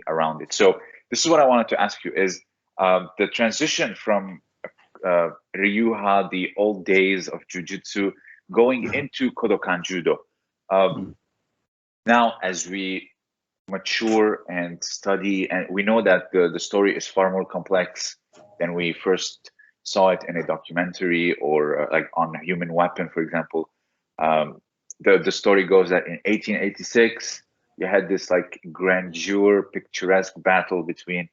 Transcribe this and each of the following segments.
around it. So this is what I wanted to ask you is the transition from Ryuha, the old days of jujutsu, going into Kodokan Judo. Now, as we mature and study, and we know that the story is far more complex than we first saw it in a documentary or like on a Human Weapon, for example. The story goes that in 1886, you had this like grandeur, picturesque battle between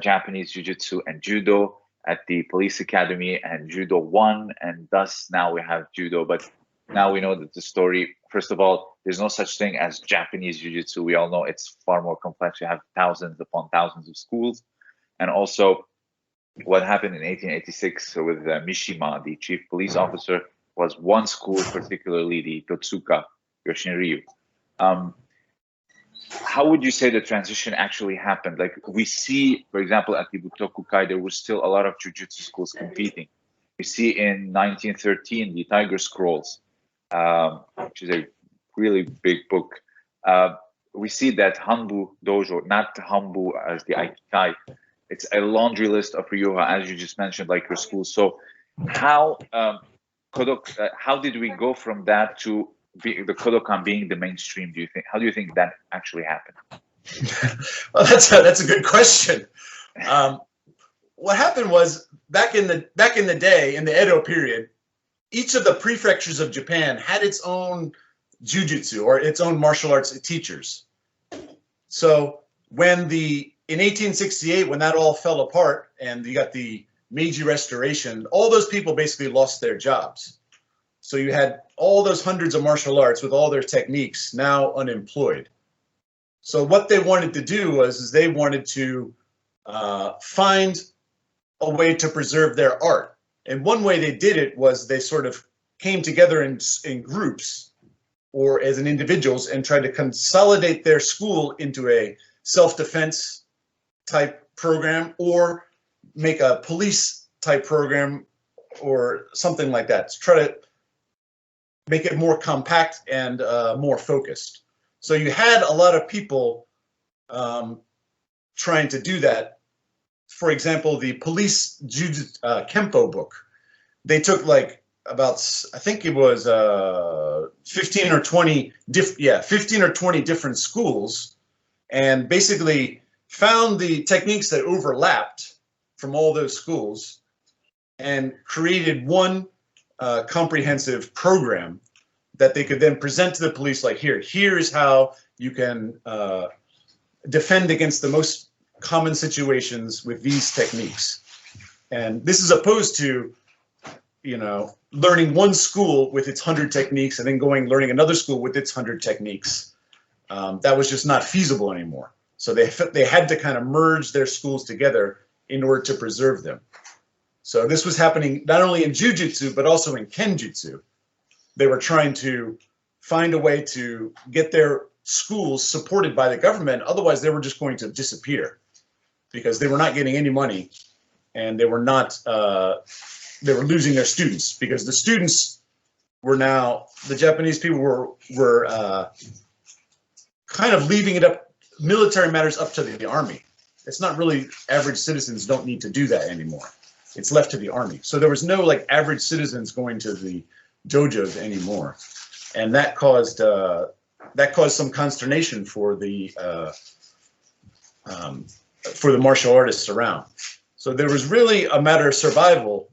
Japanese Jiu-Jitsu and Judo at the police academy, and Judo won, and thus now we have Judo. But now we know that the story, first of all, there's no such thing as Japanese Jiu-Jitsu. We all know it's far more complex. You have thousands upon thousands of schools. And also what happened in 1886 with Mishima, the chief police officer, was one school, particularly the Totsuka Yoshinryu. How would you say the transition actually happened? Like we see, for example, at the Butokukai, there was still a lot of jujutsu schools competing. We see in 1913, the Tiger Scrolls, which is a really big book. We see that Hanbu Dojo, not Hanbu as the Aikikai, it's a laundry list of Ryuha, as you just mentioned, like your school. So how how did we go from that to the Kodokan being the mainstream? Do you think? How do you think that actually happened? Well, that's a good question. What happened was back in the day, in the Edo period, each of the prefectures of Japan had its own jujutsu or its own martial arts teachers. So in 1868, when that all fell apart and you got the Meiji Restoration, all those people basically lost their jobs. So you had all those hundreds of martial arts with all their techniques now unemployed. So what they wanted to do was they wanted to find a way to preserve their art. And one way they did it was they sort of came together in groups or as an individuals and tried to consolidate their school into a self-defense type program or make a police type program or something like that to try to make it more compact and more focused. So you had a lot of people trying to do that. For example, the police Kempo book, they took like about, I think it was 15 or 20 different schools and basically found the techniques that overlapped from all those schools and created one comprehensive program that they could then present to the police like, here's how you can defend against the most common situations with these techniques. And this is opposed to, learning one school with its 100 techniques and then learning another school with its 100 techniques. That was just not feasible anymore. So they had to kind of merge their schools together in order to preserve them. So this was happening not only in Jujutsu, but also in Kenjutsu. They were trying to find a way to get their schools supported by the government. Otherwise, they were just going to disappear because they were not getting any money and they were losing their students because the students were now, the Japanese people were kind of leaving it up, military matters up to the army. It's not really, average citizens don't need to do that anymore. It's left to the army. So there was no like average citizens going to the dojos anymore. And that caused some consternation for the martial artists around. So there was really a matter of survival.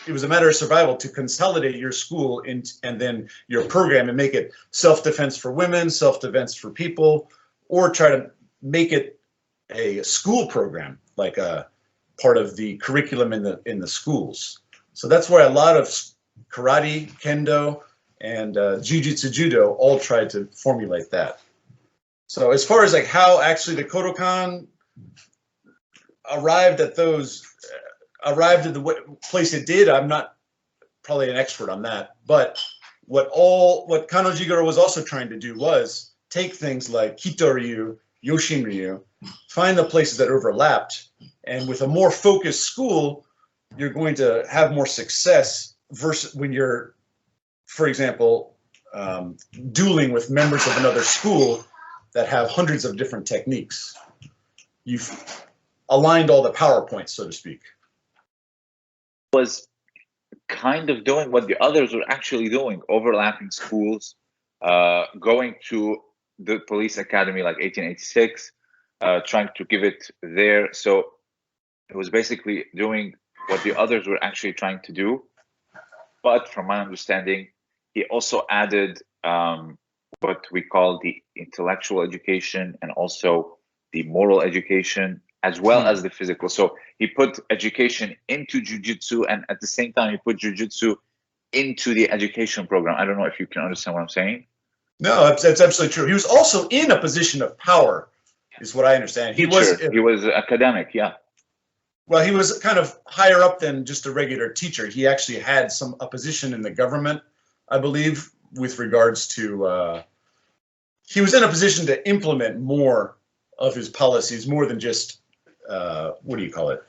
It was a matter of survival to consolidate your school and then your program and make it self-defense for women, self-defense for people, or try to make it a school program, like a part of the curriculum in the schools. So that's why a lot of karate, kendo, and jiu-jitsu judo all tried to formulate that. So as far as like how actually the Kodokan arrived at the place it did, I'm not probably an expert on that. But what Kano Jigoro was also trying to do was take things like Kitoryu, Yoshinryu, find the places that overlapped, and with a more focused school, you're going to have more success versus when you're, for example, dueling with members of another school that have hundreds of different techniques. you've aligned all the PowerPoints, so to speak. Was kind of doing what the others were actually doing, overlapping schools, going to the police academy like 1886, trying to give it there. So it was basically doing what the others were actually trying to do. But from my understanding, he also added what we call the intellectual education and also the moral education, as well as the physical. So he put education into jujitsu, and at the same time, he put jujitsu into the education program. I don't know if you can understand what I'm saying. No, that's absolutely true. He was also in a position of power, is what I understand. He was academic, yeah. Well, he was kind of higher up than just a regular teacher. He actually had a position in the government, I believe, with regards to, he was in a position to implement more of his policies, more than just, what do you call it?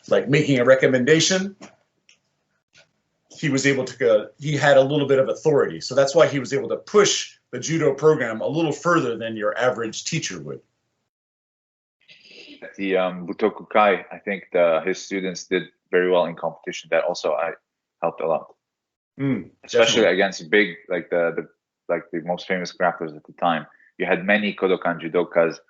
Like making a recommendation. He was able to, he had a little bit of authority. So that's why he was able to push the judo program a little further than your average teacher would. At the Butoku Kai, I think his students did very well in competition. That also helped a lot, especially definitely against big, like the most famous grapplers at the time. You had many Kodokan Judokas.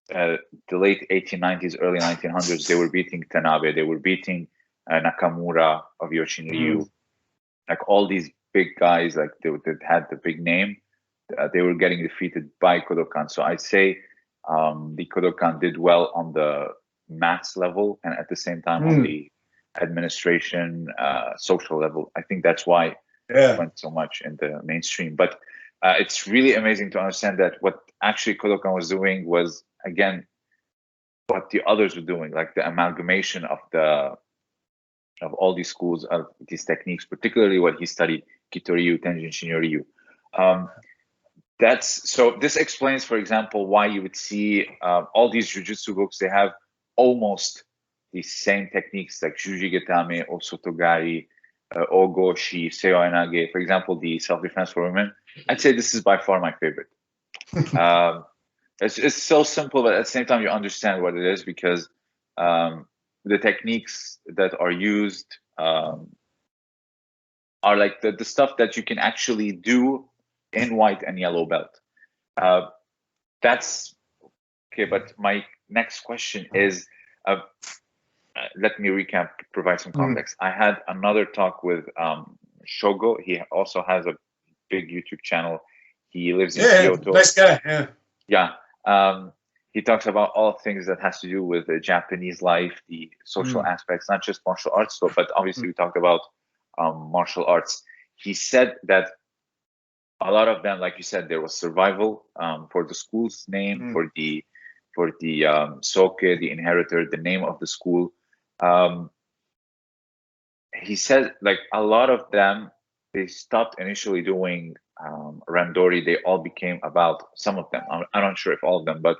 The late 1890s, early 1900s, they were beating Tanabe, they were beating Nakamura of Yoshin Ryu, like all these big guys, like they had the big name. They were getting defeated by Kodokan. So I'd say the Kodokan did well on the maths level, and at the same time on the administration, social level. I think that's why it went so much in the mainstream. But it's really amazing to understand that what actually Kodokan was doing was, again, what the others were doing, like the amalgamation of all these schools, of these techniques, particularly what he studied, Kitoryu, Tenjin Shinryu. So this explains, for example, why you would see all these jujutsu books, they have almost the same techniques, like Jujigetame, Osotogari, Ogoshi, Seiwanage. For example, the self-defense for women. I'd say this is by far my favorite. It's so simple, but at the same time, you understand what it is, because the techniques that are used are like the stuff that you can actually do in white and yellow belt. That's okay. But my next question is, let me recap, provide some context. I had another talk with Shogo. He also has a big YouTube channel. He lives in Kyoto. Nice guy. Yeah. He talks about all things that has to do with the Japanese life, the social aspects, not just martial arts, but obviously we talked about martial arts. He said that a lot of them, like you said, there was survival for the school's name, for the soke, the inheritor, the name of the school. He said, like, a lot of them, they stopped initially doing randori. They all became about, some of them, I'm not sure if all of them, but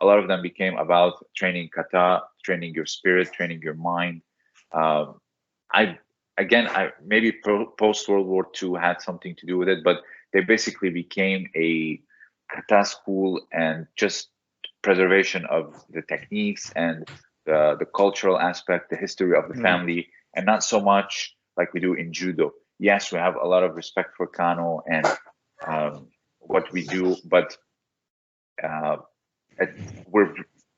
a lot of them became about training kata, training your spirit, training your mind. Maybe post World War II had something to do with it, but they basically became a kata school and just preservation of the techniques and the cultural aspect, the history of the family, and not so much like we do in judo. Yes, we have a lot of respect for Kano and what we do, but we're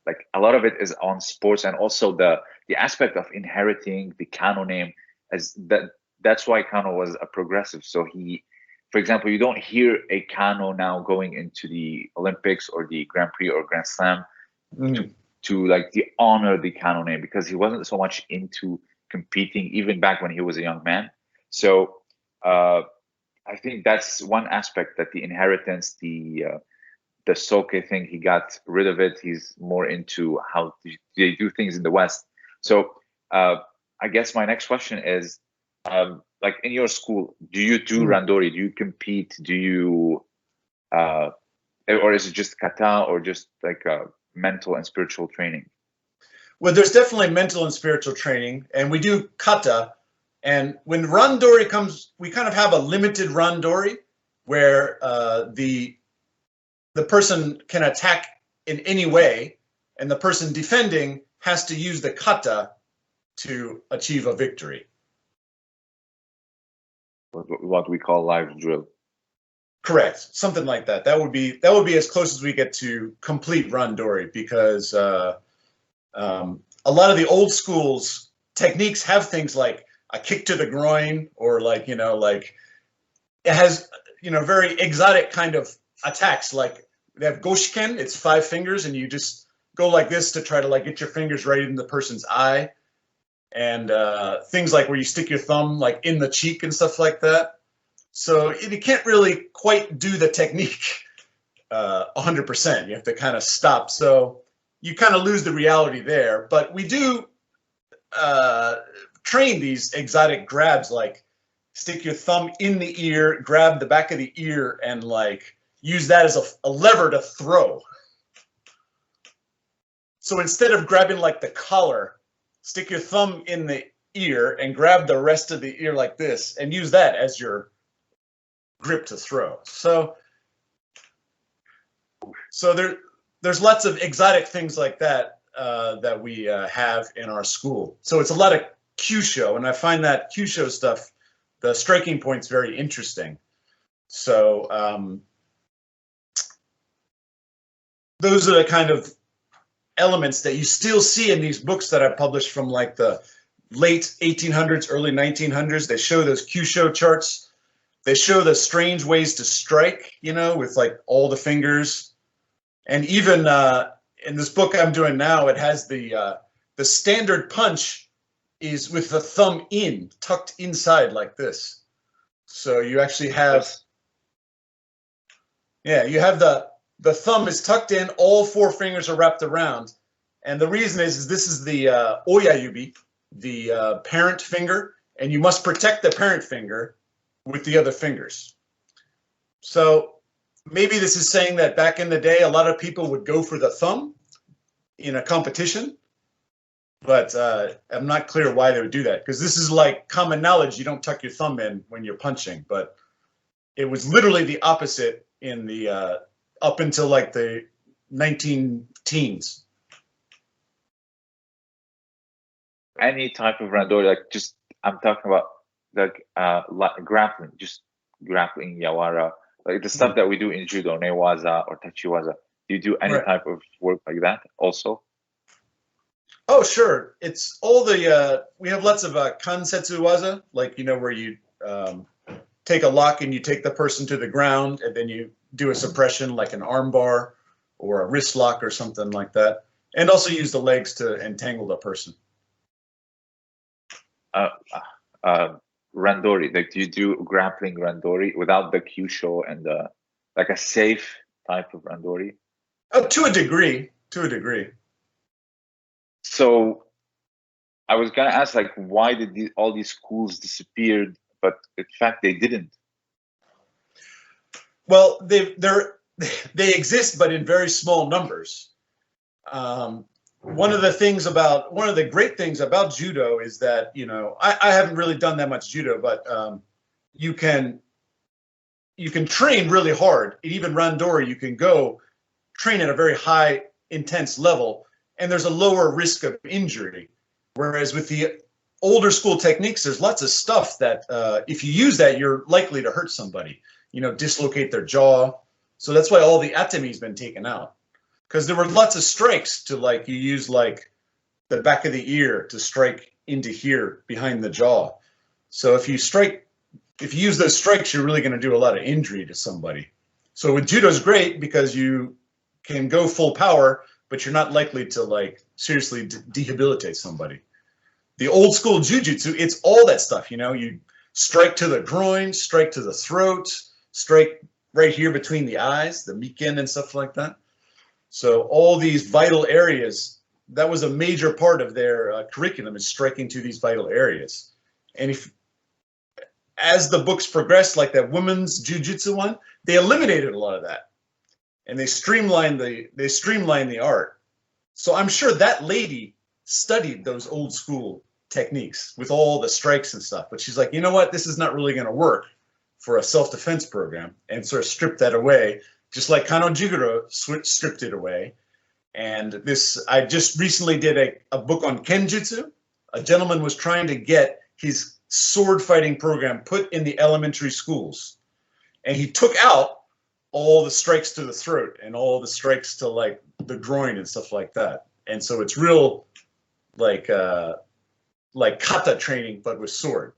like, a lot of it is on sports, and also the aspect of inheriting the Kano name, as that's why Kano was a progressive. So he, for example, you don't hear a Kano now going into the Olympics or the Grand Prix or Grand Slam to like the honor the Kano name, because he wasn't so much into competing even back when he was a young man. So I think that's one aspect, that the inheritance, the soke thing, he got rid of it. He's more into how they do things in the West. So I guess my next question is, like, in your school, do you do randori? Do you compete? Do you, or is it just kata, or just like mental and spiritual training? Well, there's definitely mental and spiritual training, and we do kata. And when randori comes, we kind of have a limited randori where the person can attack in any way, and the person defending has to use the kata to achieve a victory. What we call live drill. Correct, something like that. That would be as close as we get to complete randori, because a lot of the old school's techniques have things like a kick to the groin, or like, you know, like it has, you know, very exotic kind of attacks. Like they have goshiken, it's 5 fingers, and you just go like this to try to like get your fingers right in the person's eye, and things like where you stick your thumb like in the cheek and stuff like that. So you can't really quite do the technique 100%. You have to kind of stop. So you kind of lose the reality there. But we do train these exotic grabs, like stick your thumb in the ear, grab the back of the ear, and like use that as a lever to throw. So instead of grabbing like the collar, stick your thumb in the ear and grab the rest of the ear like this, and use that as your grip to throw. So there's lots of exotic things like that that we have in our school. So it's a lot of Kyusho, and I find that Kyusho stuff, the striking points, very interesting. So those are the kind of elements that you still see in these books that I published from like the late 1800s, early 1900s. They show those Kyusho charts. They show the strange ways to strike, you know, with like all the fingers. And even in this book I'm doing now, it has the standard punch is with the thumb in, tucked inside like this. So you actually have, yeah, you have the thumb is tucked in, all 4 fingers are wrapped around. And the reason is this is the oyayubi, the parent finger, and you must protect the parent finger with the other fingers. So maybe this is saying that back in the day, a lot of people would go for the thumb in a competition, but I'm not clear why they would do that, because this is like common knowledge. You don't tuck your thumb in when you're punching, but it was literally the opposite in the up until like the 19-teens. Any type of randori, like just, I'm talking about like grappling, just grappling, yawara, like the stuff that we do in judo, newaza or tachiwaza. Do you do any type of work like that also? Oh, sure. It's all the we have lots of kansetsu waza, like, you know, where you take a lock and you take the person to the ground, and then you do a suppression like an arm bar or a wrist lock or something like that, and also use the legs to entangle the person. Randori, like, do you do grappling randori without the kyusho and like a safe type of randori? Oh, to a degree, to a degree. So I was gonna ask, like, why did all these schools disappeared? But in fact, they didn't. Well, they exist, but in very small numbers. One of the great things about judo is that, you know, I haven't really done that much judo, but you can train really hard. Even randori, you can go train at a very high, intense level, and there's a lower risk of injury. Whereas with the older school techniques, there's lots of stuff that if you use that, you're likely to hurt somebody, you know, dislocate their jaw. So that's why all the atami's been taken out. Because there were lots of strikes to, like, you use like the back of the ear to strike into here behind the jaw. So if you use those strikes, you're really going to do a lot of injury to somebody. So with judo is great because you can go full power, but you're not likely to like seriously debilitate somebody. The old school jujutsu, it's all that stuff, you know, you strike to the groin, strike to the throat, strike right here between the eyes, the miken and stuff like that. So all these vital areas, that was a major part of their curriculum, is striking to these vital areas. And as the books progressed, like that women's jujutsu one, they eliminated a lot of that, and they streamlined the art. So I'm sure that lady studied those old school techniques with all the strikes and stuff, but she's like, you know what, this is not really going to work for a self-defense program, and sort of stripped that away. Just like Kano Jigoro stripped it away. And this, I just recently did a book on Kenjutsu. A gentleman was trying to get his sword fighting program put in the elementary schools. And he took out all the strikes to the throat and all the strikes to like the groin and stuff like that. And so it's real like kata training, but with sword.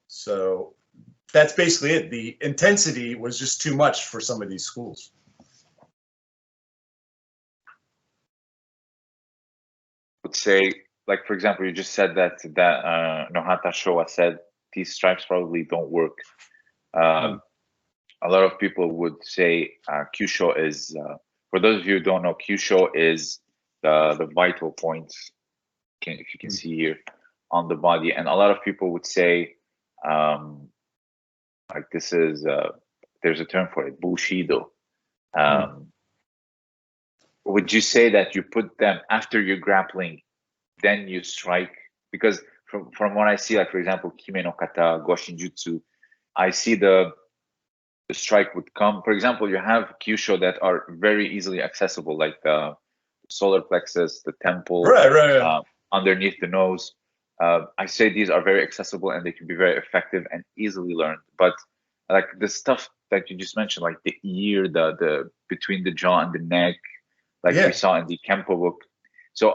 So that's basically it. The intensity was just too much for some of these schools. Would say, like, for example, you just said that Nohata Showa said these stripes probably don't work. A lot of people would say Kyusho is, for those of you who don't know, Kyusho is the vital points, if you can see here, on the body. And a lot of people would say, like, this is, there's a term for it, Bushido. Would you say that you put them after you're grappling, then you strike? Because from what I see, like, for example, Kime no Kata, Goshin Jutsu, I see the strike would come. For example, you have Kyusho that are very easily accessible, like the solar plexus, the temple, right. Underneath the nose. I say these are very accessible and they can be very effective and easily learned. But like the stuff that you just mentioned, like the ear, the between the jaw and the neck, like we saw in the Kempo book. So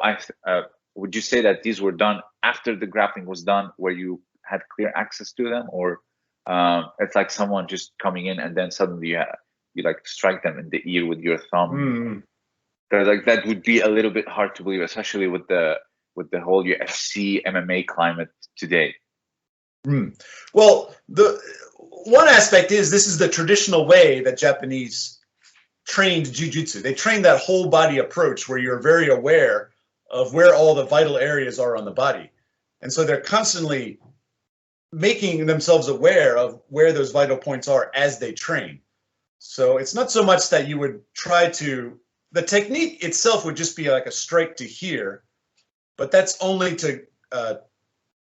would you say that these were done after the grappling was done, where you had clear access to them, or it's like someone just coming in and then suddenly you like strike them in the ear with your thumb? Like that would be a little bit hard to believe, especially with the whole UFC MMA climate today. Well, the one aspect is this is the traditional way that Japanese trained jujutsu. They trained that whole body approach where you're very aware of where all the vital areas are on the body. And so they're constantly making themselves aware of where those vital points are as they train. So it's not so much that you would try to, the technique itself would just be like a strike to here, but that's only to,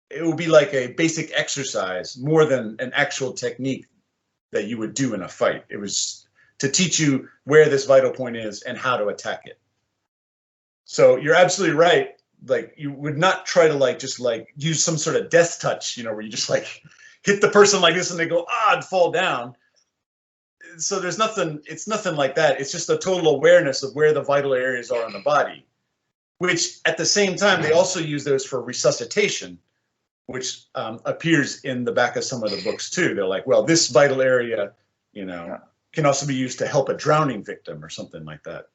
it would be like a basic exercise more than an actual technique that you would do in a fight. It was to teach you where this vital point is and how to attack it. So you're absolutely right. Like you would not try to like just like use some sort of death touch, you know, where you just like hit the person like this and they go and fall down. So there's nothing, it's nothing like that. It's just a total awareness of where the vital areas are on the body, which at the same time they also use those for resuscitation, which appears in the back of some of the books too. They're like, well, this vital area, you know, can also be used to help a drowning victim or something like that.